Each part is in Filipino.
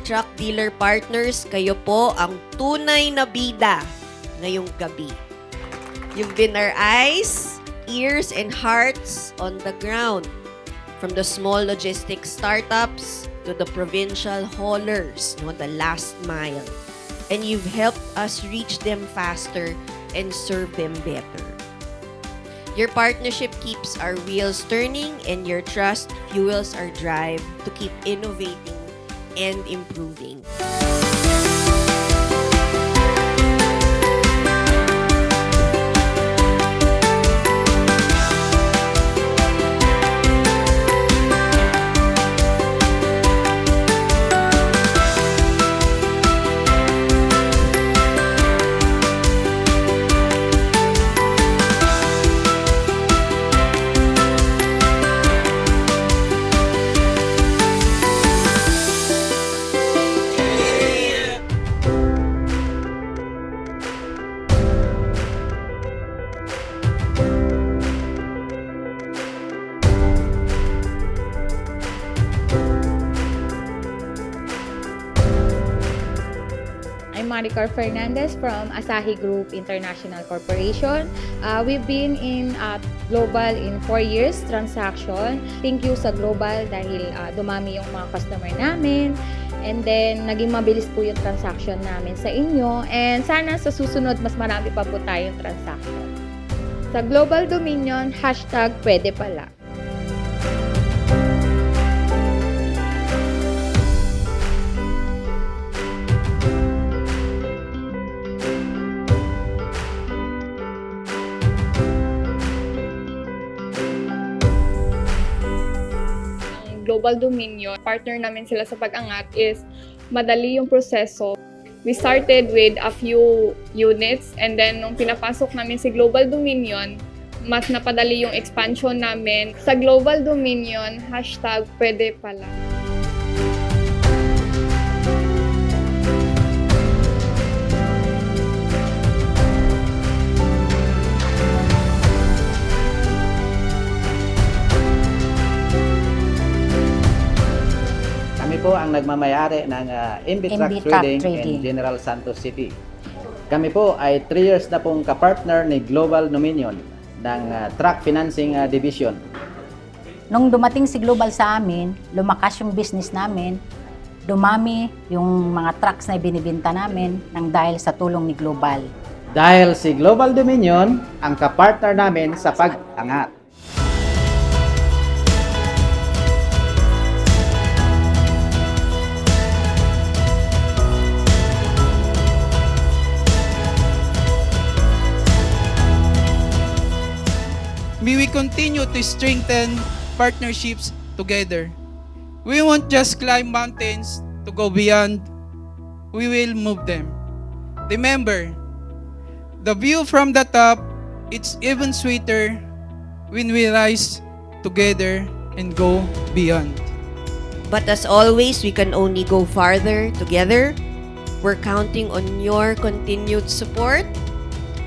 truck dealer partners, kayo po ang tunay na bida ngayong gabi. You've been our eyes, ears, and hearts on the ground. From the small logistics startups to the provincial haulers, the last mile. And you've helped us reach them faster and serve them better. Your partnership keeps our wheels turning, and your trust fuels our drive to keep innovating and improving. I'm Maricar Fernandez from Asahi Group International Corporation. We've been in Global in 4 years transaction. Thank you sa Global dahil dumami yung mga customer namin. And then, naging mabilis po yung transaction namin sa inyo. And sana sa susunod, mas marami pa po tayong transaction. Sa Global Dominion, #pwede pala. Global Dominion, partner namin sila sa pag-angat is madali yung proseso. We started with a few units and then nung pinapasok namin si Global Dominion, mas napadali yung expansion namin. Sa Global Dominion, #pwede pala. Kami po ang nagmamayari ng MB Truck Trading in General Santos City. Kami po ay 3 years na pong kapartner ni Global Dominion ng Truck Financing Division. Nung dumating si Global sa amin, lumakas yung business namin, dumami yung mga trucks na binibenta namin nang dahil sa tulong ni Global. Dahil si Global Dominion ang kapartner namin sa pag-angat. May we continue to strengthen partnerships together. We won't just climb mountains to go beyond. We will move them. Remember, the view from the top, it's even sweeter when we rise together and go beyond. But as always, we can only go farther together. We're counting on your continued support,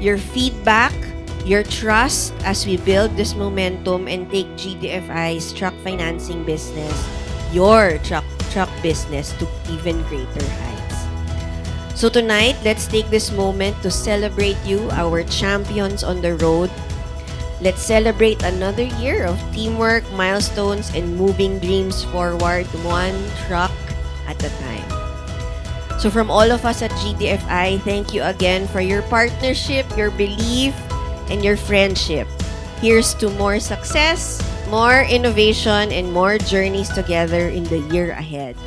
your feedback, your trust as we build this momentum and take GDFI's truck financing business, your truck business, to even greater heights. So tonight, let's take this moment to celebrate you, our champions on the road. Let's celebrate another year of teamwork, milestones, and moving dreams forward one truck at a time. So from all of us at GDFI, thank you again for your partnership, your belief, and your friendship. Here's to more success, more innovation, and more journeys together in the year ahead.